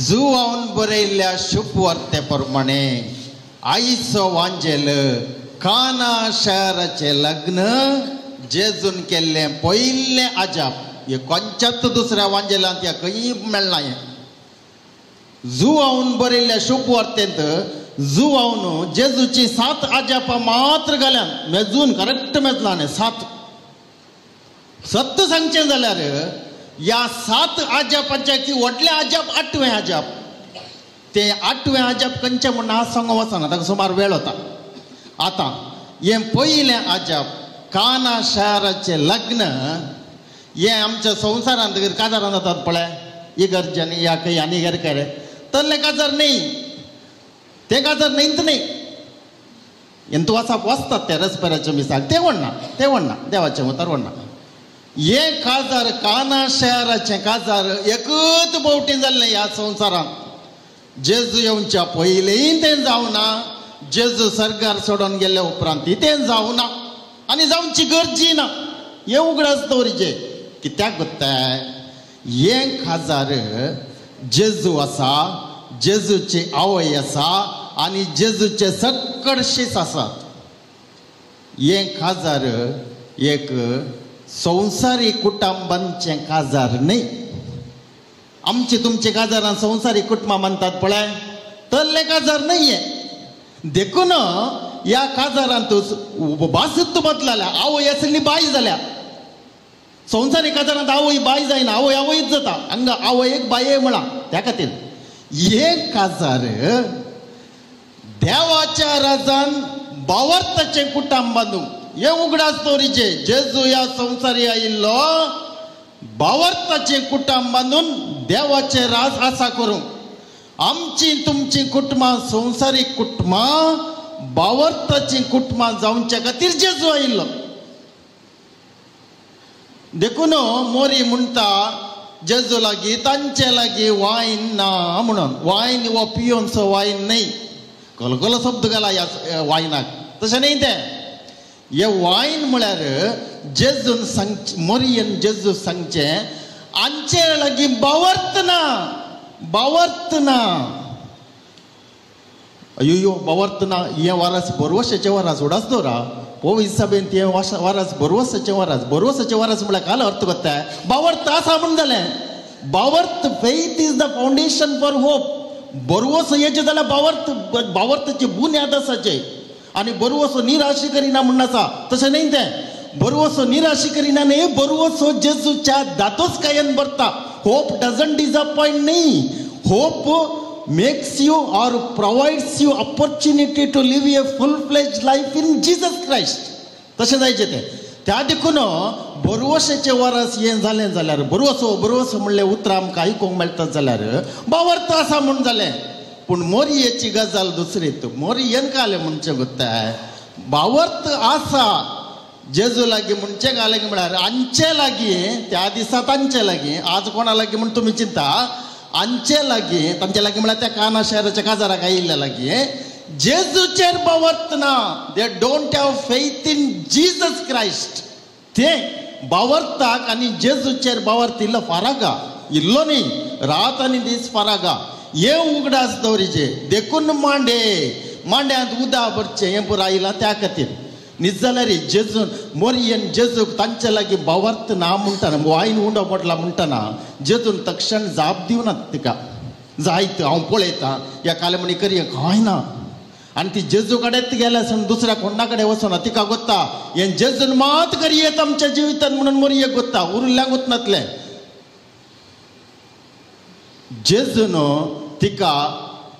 जुवावन बरयल्ल्या शुभवार्ते प्रमाणे आईचो वांजेल काना शहराचे लग्न जेजून केल्ले पयले अजाप हे कोणच्याच दुसऱ्या वांजेलांत ह्या खंय मेळना. जुवावन बरयल्ल्या शुभवार्तेंत जुवावन जेजूची 7 अजापां मात्र घाल्यान मेजून करेक्ट मेजला न्ही 7. सत्य सांगचें जाल्यार या 7 अजापांचे व्हडले अजाप 8वें अजाप. ते 8वें अजाप खंयचें म्हण हांव सांगूंक वचना, ताका सुमार वेळ वता. आतां हें पयलें अजाप काना शहराचें लग्न हें आमच्या संवसारांत काजारां जातात पळय, इगर्जांनी या खंय आनी कडेन तसलें काजार न्ही. ते काजार न्हीच न्ही. तूं वचतात ते रसपेराच्या मिसाक ते व्हडना देवाचें उतर व्हडना. हे काजार काना शहराचें काजार एकच भोवटी जाल्लें ह्या संवसारांत. जेजू येवच्या पयलींय तें जावना, जेजू सर्गार सोडून गेले उपरांत तें जावना आनी जावची गरजी ना. हे उगडास दवरचे. कित्याक कोत्ताय हे काजार जेजू आसा, जेजूची आवय आसा आनी जेजूचे सक्कड शीस आसात. हे काजार एक संवसारी कुटुंबांचें काजार न्ही. आमचे तुमचे काजारां संवसारी कुटुंबां मानतात पळय तसलें काजार न्ही हें. देखून ह्या काजारांत भासूच बदलल्या. आवय आसली बाय जाल्या. संवसारी काजारांत आवय बाय जायना, आवय आवयच जाता. हांगा आवयक बाये म्हणा. त्या खातीर हे काजार देवाच्या राजान बावर्ताचें कुटुंब बांदूंक हे उगडास दवरीचे. जेजू ह्या संवसारी आयिल्लो बावर्ताचें कुटुंब बांदून देवाचे राज आसा करूंक. आमची तुमची कुटुंबां संवसारीक कुटुंबां बावर्ताची कुटुंबां जावच्या खातीर जेजू आयिल्लो. देखून मोरी म्हणटा जेजू लागीं तांचे लागीं वायन ना म्हणून. वायन हो पियोनचो वायन न्ही. कलकलो शब्द घाला ह्या वायनाक. तशें न्ही तें. हे वायन म्हळ्यार जेजून मोरयेन जेजू सांगचें आमचे लागीं बावर्त ना. अयो बावर्त ना. हे वारस बरवसाचें वारस उडास दवरा. पवित्र सभेंत हे वारस बरवसाचें वारस. बरवसाचें वारस म्हळ्यार काल अर्थ कोत्ताय बावर्त आसा म्हण जालें. बावर्त faith is the foundation for hope. बरवस हेचे जाल्यार बावर्तची बुन्याद आसाचे. आनी बरवसो निराशी करिना म्हण आसा. तशें न्ही तें. बरवसो निराशी करिना न्ही. बरवसो जेजूच्या दादोसकायेन भरता. होप डजंट डिसअपॉइंट न्ही. Hope makes you or provides you opportunity to live a full-fledged life in Jesus Christ. तशें जायचें तें. त्या देखून बरवशेचें वरस हें जालें जाल्यार बरवस म्हणलें उतर आमकां आयकूंक मेळटात जाल्यार बावर्त आसा म्हूण जालें. पूण मोरयेची गजाल दुसरीत. मोरयेन कालें म्हणचें गोत्ताय बावर्त आसा जेजू लागीं म्हणचें घालें म्हळ्यार आमचे लागीं त्या दिसा तांचे लागीं. आज कोणा लागीं म्हूण तुमी चिंता. आमचे लागीं तांचे लागीं म्हळ्यार त्या काना शहराच्या काजाराक आयिल्ल्या लागीं जेजूचेर बावर्त ना. They don't have faith in Jesus Christ. ते बावर्ताक आनी जेजूचेर बावर्त इल्लो फारागा इल्लो न्ही. रात आनी दीस फारागा. हे उगडास दवरीचे. देखून मांड्यांत उदक भरचें हें पुरो आयलां त्या खातीर. न्हीच जाल्यार जेजून मोरयेन जेजूक तांचे लागीं बावर्त ना म्हणटाना वायन उंडो पडला म्हणटाना जेजून तक्षण जाप दिवनात तिका. जायत हांव पळयतां ह्या कालेमणी करी कांय ना. आनी ती जेजू कडेच गेल्या सण दुसऱ्या कोणा कडेन वचना. तिका गोत्ता हें जेजून मात करियेत आमच्या जिवितांत म्हणून मोरयेक गोत्ता. उरल्यांक वचनातलें. जेजून तिका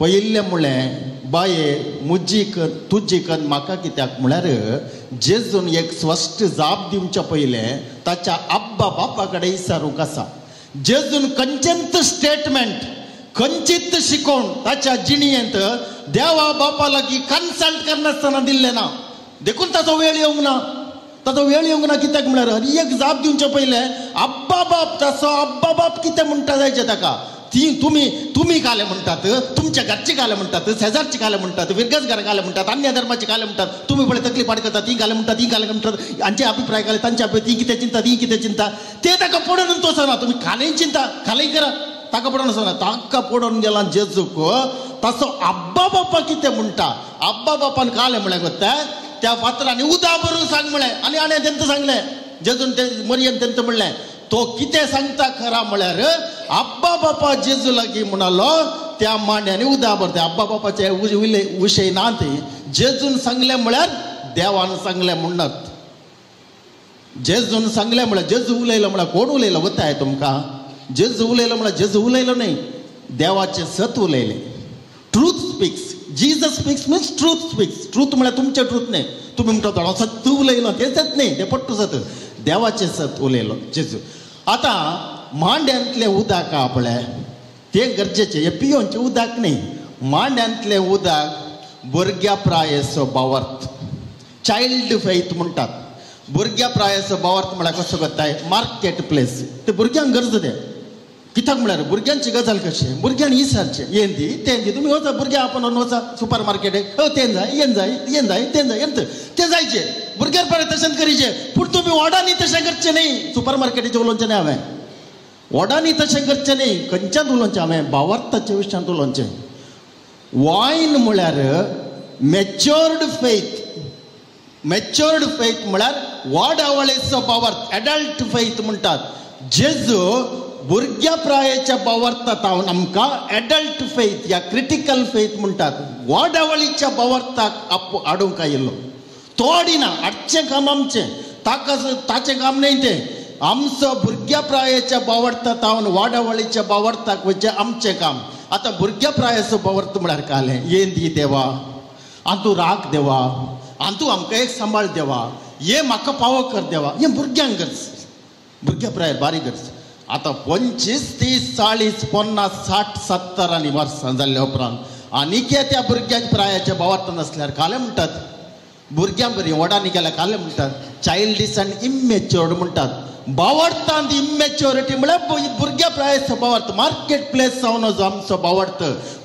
पयिल्लें म्हळें बाये मुजी कर तुजी कर म्हाका. कित्याक म्हळ्यार जेजून एक स्पश्ट जाप दिवच्या पयलें ताच्या आब्बा बापा कडेन विचारूंक आसा. जेजून खंयचेंच स्टेटमेंट खंयचीच शिकोवण ताच्या जिणयेंत देवा बापा लागीं कन्सल्ट करनासतना दिल्लें ना. देखून ताचो वेळ येवंक ना. कित्याक म्हळ्यार हर एक जाप दिवचे पयलें आब्बा बाप ताचो आब्बा बाप कितें म्हणटा जायचें ताका. ती तुम्ही काले म्हणटात, तुमच्या घरची काले म्हणटात, शेजारची काले म्हणटात, विरगसगार काले म्हणटात, अन्य धर्माची काले म्हणटात. तुम्ही पळय तकली पाड करतात ती काले म्हणटात, ही काले म्हणटात. हांचे अभिप्राय काले तांचे अभिप्राय ती कितें चिंता ती कितें चिंता ते ताका पडून तोसना. तुम्ही कालेय चिंता कालेय करा. ताका पडोन सांगना ताका पडोन गेला जेजूक तसो अब्बा बापा कितें म्हणटा अब्बा बापान काले म्हळें गोत्ता त्या फातरांनी उदक भरून सांग म्हळें आनी आणे तेंच सांगलें जेजून ते मरियन तेंच म्हणलें तो कितें सांगता खरा म्हळ्यार अब्बा बापा जेजू लागीं म्हणालो त्या मांड्यांनी उदक भरता अब्बा बापाचे विशय ना ते जेजून सांगलें म्हळ्यार देवान सांगलें म्हणनात जेजून सांगलें म्हळ्यार जेजू उलयलो म्हळ्यार कोण उलयलो गोताय तुमकां जेजू उलयलो म्हळ्यार जेजू उलयलो न्ही देवाचें सत उलयलें truth speaks Jesus speaks means truth speaks truth म्हळ्यार तुमचें ट्रूथ न्ही तुमी म्हणटा थोडो सत उलयलो तें सत न्ही तें पट्टू सत देवाचें सत उलयलो जेजू आतां मांड्यांतलें उदक आहा पळय तें गरजेचें हें पियोनचें उदक न्ही मांड्यांतलें उदक भुरग्या प्रायेचो बावर्थ चायल्ड फेथ म्हणटात भुरग्या प्रायेचो बावर्थ म्हळ्यार कसो करताय मार्केट प्लेस ते भुरग्यांक गरज तें कित्याक म्हळ्यार भुरग्यांची गजाल कशें भुरग्यांनी विचारचें हें दी तें दी तुमी वचा भुरग्या आपण वचा सुपर मार्केटाक तें जाय हें जाय हें जाय तें जाय तें जायचें भुरग्यार पळय तशेंच करीचें पूण तुमी वडांनी तशें करचें न्ही सुपर मार्केटाचें उलोवचें न्ही हांवें वडांनी तशें करचें न्ही खंयच्यान उलोवचें हांवें बावर्ताच्या विशयांत उलोवचें वायन म्हळ्यार मॅच्युअर्ड फेथ म्हळ्यार व्हड आवळेचो बावर्थ एडल्ट फेथ म्हणटात जेजू भुरग्या प्रायेच्या बावर्तांत आमकां एडल्ट फेथ या क्रिटिकल फेथ म्हणटात व्हड आवळीच्या बावर्ताक हाडूंक आयिल्लो तो हाडिना हाडचें काम आमचें ताचें काम न्ही तें आमचो भुरग्या प्रायेच्या बावर्तांत व्हड आवळीच्या बावर्ताक वयचें आमचें काम आतां भुरग्या प्रायेचो बावर्त म्हळ्यार कालें यें दी देवा तूं राख देवा तूं आमकां एक सांबाळ देवा हें म्हाका फावो कर देवा हें भुरग्यांक गरज भुरग्या प्रायर बारीक गरज आतां 25, 30, 40, 50, 60, 70 वर्सां जाल्ल्या उपरांत आनीक त्या भुरग्याच्या प्रायाच्या बावर्तान आसल्यार काले म्हणटात भुरग्यां बरी वडांनी गेल्यार काले म्हणटात चायल्डीश आनी इमॅच्युअर्ड म्हणटात बावर्तांत इमॅच्युरिटी म्हळ्यार भुरग्या प्रायेचो बावर्त मार्केट प्लेस जावन जो आमचो बावर्त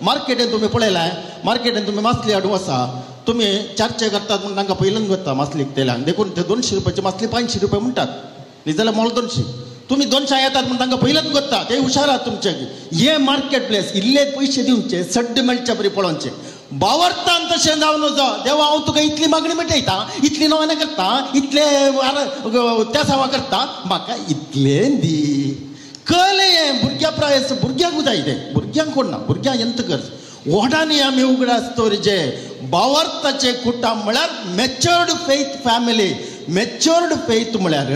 मार्केटान तुमी पळयलां मार्केटान तुमी मासली हाडूं वसा तुमी 400 करतात म्हण तांकां पयलून वता मासलीक तेलांक देखून ते 200 रुपयाची मासली 500 रुपया म्हणटात न्ही जाल्यार मोल 200 तुमी 200 येतात म्हण तांकां पयलून वता ते हुशार आहात तुमचे हे मार्केट प्लेस इल्ले पयशे दिवचे सड्ड मेळचे बरी पळोवचे बावर्तान तशें जावन नजो देवा हांव तुका इतली मागणी मिटयता इतली नवना करता इतले त्या सावा करता म्हाका इतलें दी कळ्ळें हें भुरग्या प्रायस भुरग्यांक जाय तें भुरग्यांक कोण ना भुरग्यांक एंत गरज व्हडांनी आमी उगडास तोरचे बावर्ताचे कुटुंब म्हळ्यार matured faith family matured faith म्हळ्यार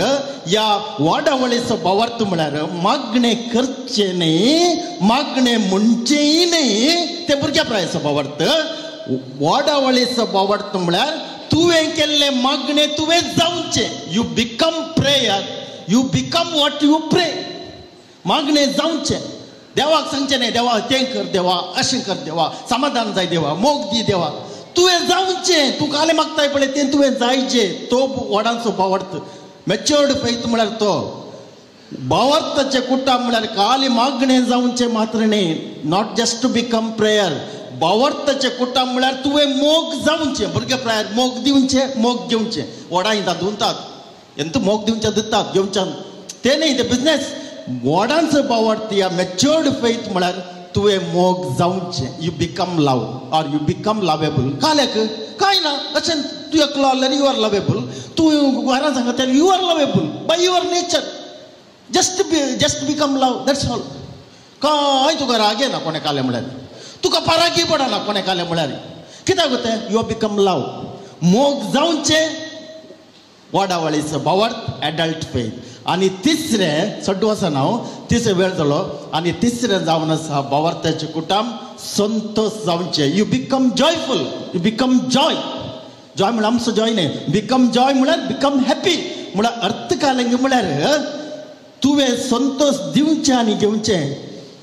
या वाडावळेचो बावर्त म्हळ्यार मागणें करचें न्ही मागणें म्हणचेंय न्ही ते भुरग्या प्रायेचो बावर्त वाडावळेचो बावर्त म्हळ्यार तुवें केल्लें मागणें तुवें जावचें you become prayer you become what you प्रे मागणें जावचें देवाक सांगचें न्ही देवा तें कर देवा अशें कर देवा समाधान जाय देवा मोग दी देवा तुवें जावचें तूं कालें मागताय पळय तें तुवें जायचें तो वडांचो बावर्त मॅच्युअर्ड फेथ म्हळ्यार तो बावर्ताचें कुटुंब म्हळ्यार काली मागणें जावचें मात्र न्ही not just to become prayer बावर्ताचें कुटुंब म्हळ्यार तुवें मोग जावचें भुरगे प्रायर मोग दिवचें मोग घेवचें वडां येतात धुंतात एंत मोग दिवचें दितात घेवच्यान तें न्ही तें बिजनेस वडांचो बावर्त या मॅच्युअर्ड फेथ म्हळ्यार तुवें मोग जावचें you become love or you become lovable काल्याक कांय ना अशें तूं एकलो आसल्यार यू आर लवेबल तूं घरान सांगता you are lovable by your nature just become love that's all कांय तुका राग येना कोणें कालें म्हळ्यार तुका परागी पडना कोणें कालें म्हळ्यार कित्याक तें यू आर बिकम लव मोग जावचें वाडावळीचो बावर्त एडल्ट फेथ आनी तिसरें सड्डू आसा हांव तिसरे वेळ जालो आनी तिसरें जावन आसा बावर्ताचें कुटुंब संतोश जावचें you become joyful you become joy joy म्हळ्यार आमचो जॉय न्ही बिकम जॉय म्हळ्यार बिकम हॅपी म्हळ्यार अर्थ कालेंग म्हळ्यार तुवें संतोश दिवचें आनी घेवचें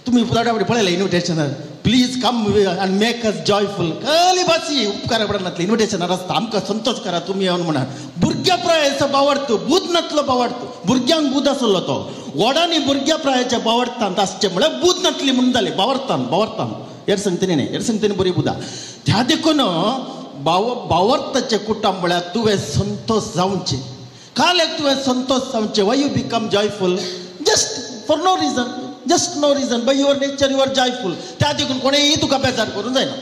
तुमी थोड्या फावटी पळयलें इन्विटेशनार please come and make us joyful कसली भाशी उपकार पडनातली इन्विटेशनार आसता आमकां संतोश करा तुमी येवन म्हणा भुरग्या प्रायाचो बावर्त बूद नातलो बावर्त भुरग्यांक बूद आसलो तो वडांनी भुरग्या प्रायाच्या बावर्तांत आसचें म्हळ्यार बूद नातली म्हणून जालें बावर्तान हेर सांगतली न्ही हेर सांगतली बरी बुदा त्या देखून बावर्ताचें कुटुंब म्हळ्यार तुवें संतोश जावचें काल्याक तुवें संतोश जावचें why you become joyful just for no reason just no reason. By your nature you are joyful. त्या देखून कोणेही तुका बेजार करून जायना,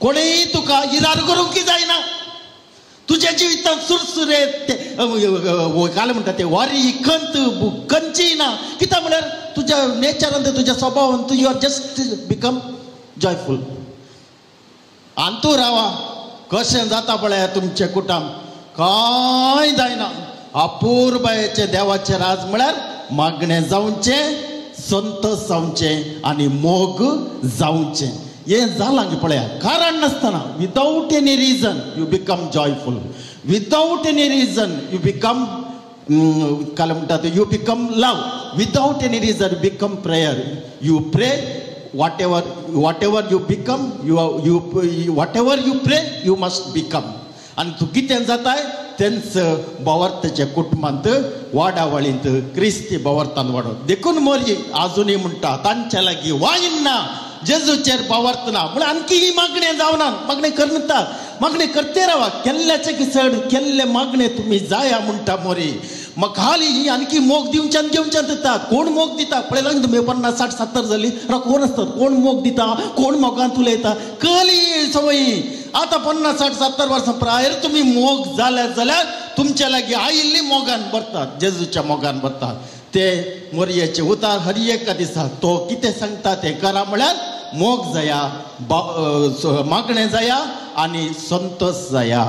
कोणेही तुका इरार करूंक जायना. तुझ्या जिवितांत सुरसुरेत काय म्हणटा ते वारी खंत खंची ना. कित्याक म्हळ्यार तुज्या नेचरान तुज्या स्वभावान तू you are just become joyful. आनी तूं रावा कशें जाता पळय तुमचें कुटुंब, कांय जायना. अपूर्बायेचे देवाचे राज म्हळ्यार मागणें जावचें, संतोश जावचें आनी मोग जावचें. हे जालां की पळया, कारण नासतना without any region you become joyful. Without any region you become काय म्हणटा ते you become love. Without any region you become prayer. You प्रे whatever you become, whatever you pray you must become. आणि तू कितें जाताय तेंच बावर्ताच्या कुटुंबांत वाडावळींत क्रिस्ती बावर्तान वाडो देखून मोरी आजुनी म्हणटा तांच्या लागीं वायन ना, जेजूचेर बावर्त ना. म्हळ्यार आणखी ही मागणें जावना. मागणें करता, मागणें करते रावा. केल्ल्याचे की चड केल्ले मागणें तुमी जाया म्हणटा मोरी. मग खाली ही आणखी मोग दिवच्यान घेवच्यान दितात. कोण मोग दिता पळयला तुम्ही 50, 60, 70 जाली कोण असतात, कोण मोग दिता, कोण मोगांत उलयता, कली सवयी. आता 50, 60, 70 वर्सां प्रायर तुम्ही मोग जाल्यार तुमच्या लागीं आयिल्ली मोगान भरतात, जेजूच्या मोगान भरतात. ते मोरयेचे उतार हर एका दिसा तो कितें सांगता ते करा. म्हळ्यार मोग जाया, मागणें जाया आनी संतोश जाया.